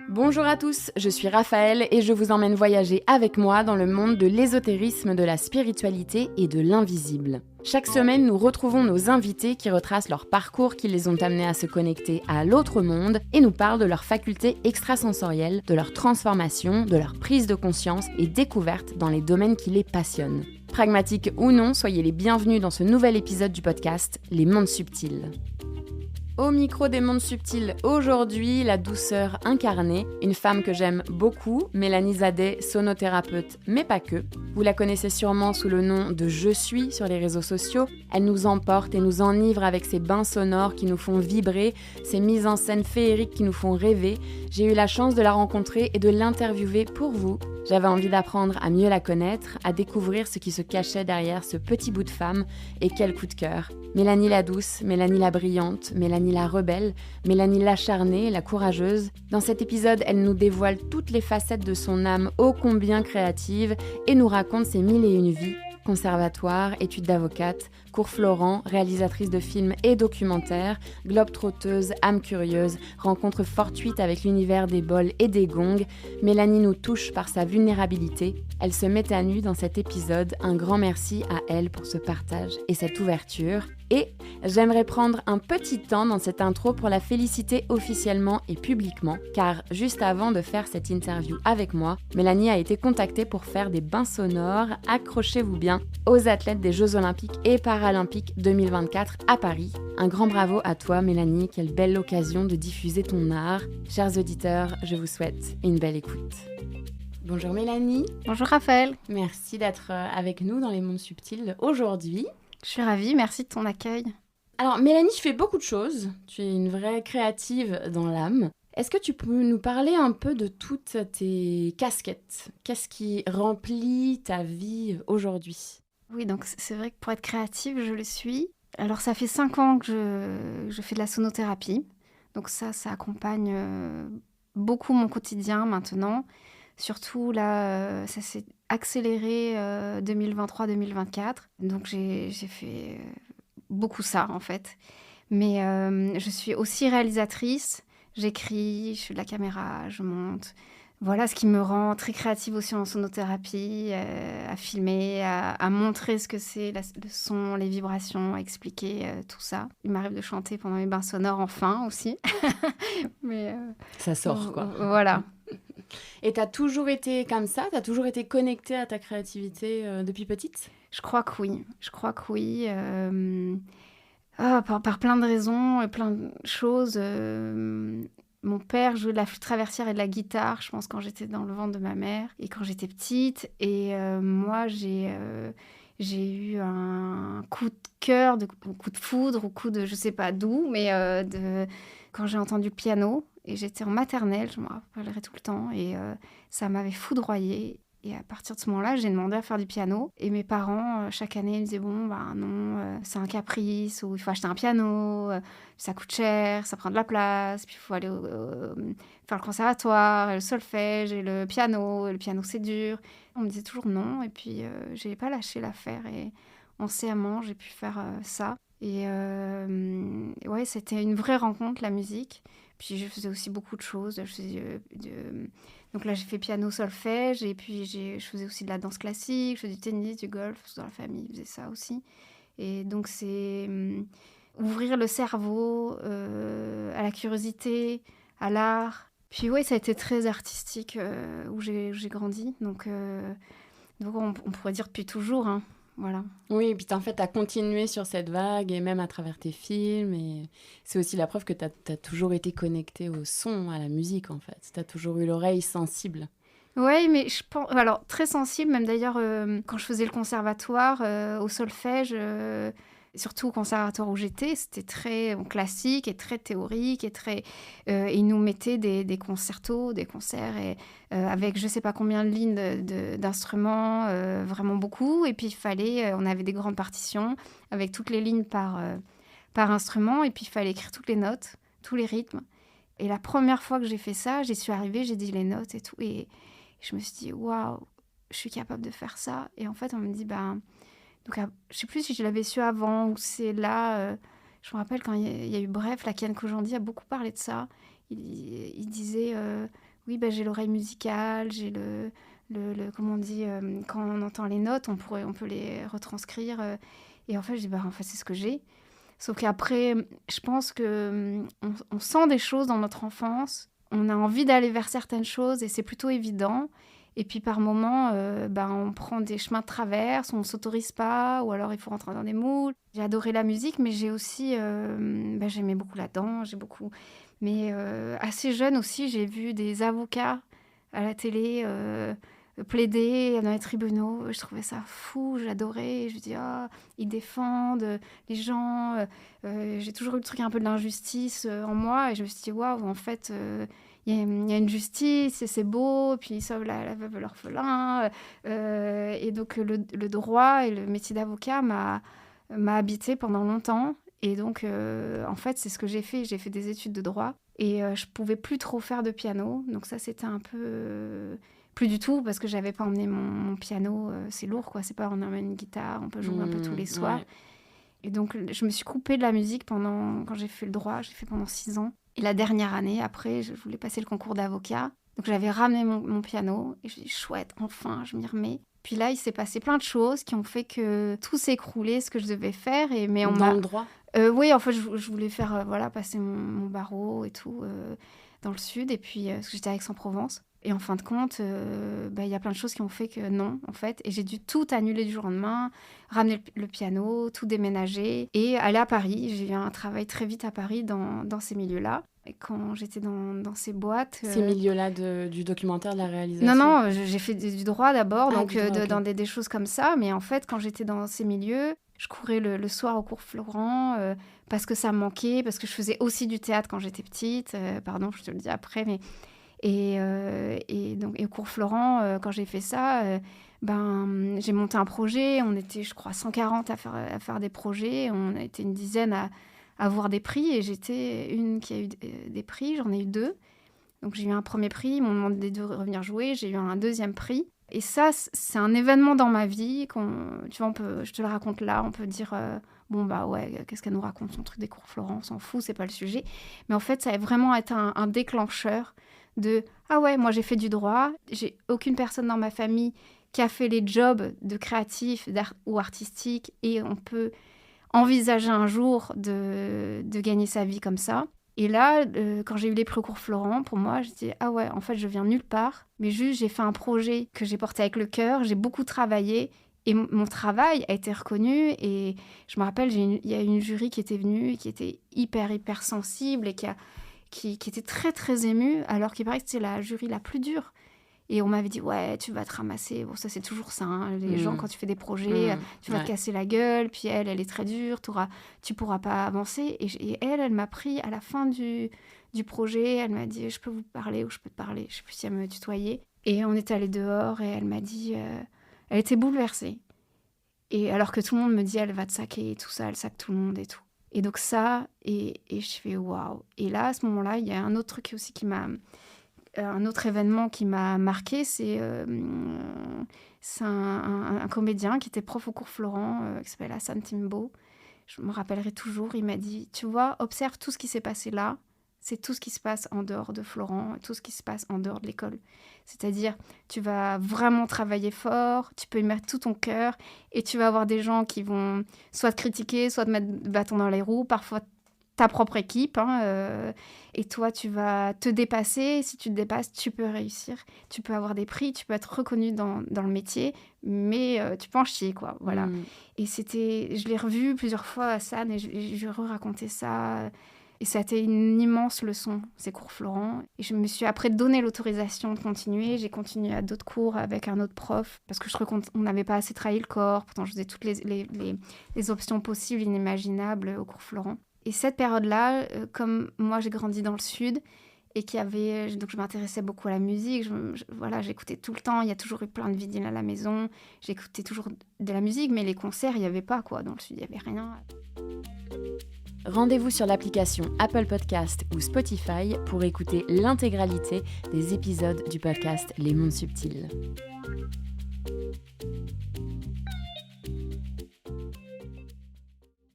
Bonjour à tous, je suis Raphaël et je vous emmène voyager avec moi dans le monde de l'ésotérisme, de la spiritualité et de l'invisible. Chaque semaine, nous retrouvons nos invités qui retracent leur parcours qui les ont amenés à se connecter à l'autre monde et nous parlent de leurs facultés extrasensorielles, de leur transformation, de leur prise de conscience et découverte dans les domaines qui les passionnent. Pragmatiques ou non, soyez les bienvenus dans ce nouvel épisode du podcast Les Mondes Subtils. Au micro des Mondes Subtils, aujourd'hui, la douceur incarnée, une femme que j'aime beaucoup, Mélanie Zadet, sonothérapeute, mais pas que. Vous la connaissez sûrement sous le nom de Je suis sur les réseaux sociaux. Elle nous emporte et nous enivre avec ses bains sonores qui nous font vibrer, ses mises en scène féeriques qui nous font rêver. J'ai eu la chance de la rencontrer et de l'interviewer pour vous. J'avais envie d'apprendre à mieux la connaître, à découvrir ce qui se cachait derrière ce petit bout de femme, et quel coup de cœur. Mélanie la douce, Mélanie la brillante, Mélanie la rebelle, Mélanie l'acharnée, la courageuse. Dans cet épisode, elle nous dévoile toutes les facettes de son âme ô combien créative et nous raconte ses 1001 vies. Conservatoire, études d'avocate, cours Florent, réalisatrice de films et documentaires, globe-trotteuse, âme curieuse, rencontre fortuite avec l'univers des bols et des gongs, Mélanie nous touche par sa vulnérabilité. Elle se met à nu dans cet épisode. Un grand merci à elle pour ce partage et cette ouverture. Et j'aimerais prendre un petit temps dans cette intro pour la féliciter officiellement et publiquement, car juste avant de faire cette interview avec moi, Mélanie a été contactée pour faire des bains sonores, accrochez-vous bien, aux athlètes des Jeux Olympiques et Paralympiques 2024 à Paris. Un grand bravo à toi Mélanie, quelle belle occasion de diffuser ton art. Chers auditeurs, je vous souhaite une belle écoute. Bonjour Mélanie. Bonjour Raphaël. Merci d'être avec nous dans les Mondes Subtils aujourd'hui. Je suis ravie, merci de ton accueil. Alors Mélanie, tu fais beaucoup de choses. Tu es une vraie créative dans l'âme. Est-ce que tu peux nous parler un peu de toutes tes casquettes ? Qu'est-ce qui remplit ta vie aujourd'hui ? Oui, donc c'est vrai que pour être créative, je le suis. Alors ça fait 5 ans que je fais de la sonothérapie. Donc ça accompagne beaucoup mon quotidien maintenant. Surtout là, ça s'est accéléré 2023-2024. Donc j'ai fait beaucoup ça en fait. Mais je suis aussi réalisatrice. J'écris, je fais de la caméra, je monte. Voilà ce qui me rend très créative aussi en sonothérapie, à filmer, à montrer ce que c'est le son, les vibrations, à expliquer tout ça. Il m'arrive de chanter pendant mes bains sonores enfin aussi. Mais ça sort quoi. Voilà. Et t'as toujours été comme ça ? T'as toujours été connectée à ta créativité depuis petite ? Je crois que oui. Par plein de raisons et plein de choses. Mon père jouait de la flûte traversière et de la guitare, je pense, quand j'étais dans le ventre de ma mère et quand j'étais petite. Et moi, j'ai eu un coup de cœur, coup de foudre, ou coup de je sais pas d'où, mais quand j'ai entendu le piano. Et j'étais en maternelle, je me rappellerai tout le temps. Et ça m'avait foudroyée. Et à partir de ce moment-là, j'ai demandé à faire du piano. Et mes parents, chaque année, me disaient « Bon, non, c'est un caprice, ou il faut acheter un piano, ça coûte cher, ça prend de la place, puis il faut aller faire le conservatoire, et le solfège, et le piano c'est dur. » On me disait toujours non, et puis je n'ai pas lâché l'affaire. Et en CM1, j'ai pu faire ça. Et ouais, c'était une vraie rencontre, la musique. Puis je faisais aussi beaucoup de choses. Donc là, j'ai fait piano, solfège, et puis je faisais aussi de la danse classique, je faisais du tennis, du golf, dans la famille, ils faisaient ça aussi. Et donc, c'est ouvrir le cerveau à la curiosité, à l'art. Puis oui, ça a été très artistique où j'ai grandi. Donc on pourrait dire depuis toujours, hein. Voilà. Oui, et puis en fait, tu as continué sur cette vague, et même à travers tes films. Et c'est aussi la preuve que tu as toujours été connectée au son, à la musique, en fait. Tu as toujours eu l'oreille sensible. Oui, mais je pense... Alors, très sensible, même d'ailleurs, quand je faisais le conservatoire, au solfège, surtout au conservatoire où j'étais, c'était très classique et très théorique. Et ils nous mettaient des concertos, des concerts, et, avec je ne sais pas combien de lignes d'instruments, vraiment beaucoup. Et puis, on avait des grandes partitions avec toutes les lignes par instrument. Et puis, il fallait écrire toutes les notes, tous les rythmes. Et la première fois que j'ai fait ça, j'y suis arrivée, j'ai dit les notes et tout. Et je me suis dit, waouh, je suis capable de faire ça. Et en fait, on me dit, donc, je ne sais plus si je l'avais su avant ou c'est là. Je me rappelle quand il y a eu Bref, la Kian Kojandi a beaucoup parlé de ça. Il disait oui, j'ai l'oreille musicale, j'ai comment on dit, quand on entend les notes, on peut les retranscrire. Et en fait, je dis en fait, c'est ce que j'ai. Sauf qu'après, je pense que on sent des choses dans notre enfance, on a envie d'aller vers certaines choses et c'est plutôt évident. Et puis par moments, on prend des chemins de traverse, on ne s'autorise pas, ou alors il faut rentrer dans des moules. J'ai adoré la musique, mais j'ai aussi, j'aimais beaucoup la danse, Mais assez jeune aussi, j'ai vu des avocats à la télé plaider dans les tribunaux. Je trouvais ça fou, j'adorais. Je me dis, ils défendent les gens. J'ai toujours eu le truc un peu de l'injustice en moi. Et je me suis dit, waouh, en fait, il y a une justice et c'est beau. Puis ils sauvent la veuve et l'orphelin. Et donc, le droit et le métier d'avocat m'a habité pendant longtemps. Et donc, en fait, c'est ce que j'ai fait. J'ai fait des études de droit. Et je pouvais plus trop faire de piano. Donc ça, c'était un peu... plus du tout, parce que j'avais pas emmené mon piano. C'est lourd, quoi. C'est pas on emmène une guitare, on peut jouer un peu tous les soirs. Ouais. Et donc, je me suis coupée de la musique quand j'ai fait le droit. J'ai fait pendant 6 ans. Et la dernière année, après, je voulais passer le concours d'avocat. Donc, j'avais ramené mon piano. Et je me suis dit, chouette, enfin, je m'y remets. Puis là, il s'est passé plein de choses qui ont fait que tout s'est écroulé, ce que je devais faire. Mais dans le droit oui, en fait, je voulais faire passer mon barreau et tout dans le sud. Et puis, parce que j'étais à Aix-en-Provence. Et en fin de compte, y a plein de choses qui ont fait que non, en fait. Et j'ai dû tout annuler du jour au lendemain, ramener le piano, tout déménager et aller à Paris. J'ai eu un travail très vite à Paris dans ces milieux-là. Et quand j'étais dans ces boîtes... Ces milieux-là du documentaire, de la réalisation? Non, j'ai fait du droit d'abord, donc okay. Dans des choses comme ça. Mais en fait, quand j'étais dans ces milieux, je courais le soir au cours Florent parce que ça me manquait, parce que je faisais aussi du théâtre quand j'étais petite. Pardon, je te le dis après, mais... Et au cours Florent, quand j'ai fait ça, j'ai monté un projet. On était, je crois, 140 à faire des projets. On a été une dizaine à avoir des prix. Et j'étais une qui a eu des prix. J'en ai eu 2. Donc, j'ai eu un premier prix. Ils m'ont demandé de revenir jouer. J'ai eu un deuxième prix. Et ça, c'est un événement dans ma vie. Tu vois, je te le raconte là. On peut dire... qu'est-ce qu'elle nous raconte, son truc des cours Florent, on s'en fout, c'est pas le sujet. Mais en fait, ça a vraiment été un déclencheur de « Ah ouais, moi j'ai fait du droit, j'ai aucune personne dans ma famille qui a fait les jobs de créatif ou artistique et on peut envisager un jour de gagner sa vie comme ça. » Et là, quand j'ai eu les prix au cours Florent, pour moi, je dis « Ah ouais, en fait, je viens nulle part, mais juste j'ai fait un projet que j'ai porté avec le cœur, j'ai beaucoup travaillé. » Et mon travail a été reconnu et je me rappelle, il y a une jury qui était venue, qui était hyper sensible et qui était très très émue, alors qu'il paraît que c'était la jury la plus dure. Et on m'avait dit, ouais, tu vas te ramasser. Bon, ça c'est toujours ça, hein. Les gens, quand tu fais des projets, tu vas te casser la gueule, puis elle est très dure, tu pourras pas avancer. Et elle m'a pris à la fin du projet, elle m'a dit, je peux vous parler ou je peux te parler. Je sais plus si elle me tutoyait. Et on est allés dehors et elle m'a dit... Elle était bouleversée. Et alors que tout le monde me dit, elle va te saquer et tout ça, elle saque tout le monde et tout. Et donc ça, et je fais waouh. Et là, à ce moment-là, il y a un autre truc aussi un autre événement qui m'a marqué, c'est un comédien qui était prof au cours Florent, qui s'appelle Hassan Timbo. Je me rappellerai toujours, il m'a dit, tu vois, observe tout ce qui s'est passé là. C'est tout ce qui se passe en dehors de Florent, tout ce qui se passe en dehors de l'école. C'est-à-dire, tu vas vraiment travailler fort, tu peux y mettre tout ton cœur, et tu vas avoir des gens qui vont soit te critiquer, soit te mettre le bâton dans les roues, parfois ta propre équipe, et toi, tu vas te dépasser. Si tu te dépasses, tu peux réussir, tu peux avoir des prix, tu peux être reconnu dans le métier, mais tu peux en chier, quoi. Voilà. Et je l'ai revu plusieurs fois à Hassan, et je re-racontais ça. Et ça a été une immense leçon, ces cours Florent. Et je me suis après donné l'autorisation de continuer. J'ai continué à d'autres cours avec un autre prof, parce que je trouvais qu'on n'avait pas assez travaillé le corps. Pourtant, je faisais toutes les options possibles, inimaginables au cours Florent. Et cette période-là, comme moi, j'ai grandi dans le Sud, et donc je m'intéressais beaucoup à la musique. J'écoutais tout le temps. Il y a toujours eu plein de vinyles à la maison. J'écoutais toujours de la musique, mais les concerts, il n'y avait pas, quoi. Dans le Sud, il n'y avait rien. Rendez-vous sur l'application Apple Podcast ou Spotify pour écouter l'intégralité des épisodes du podcast Les Mondes Subtils.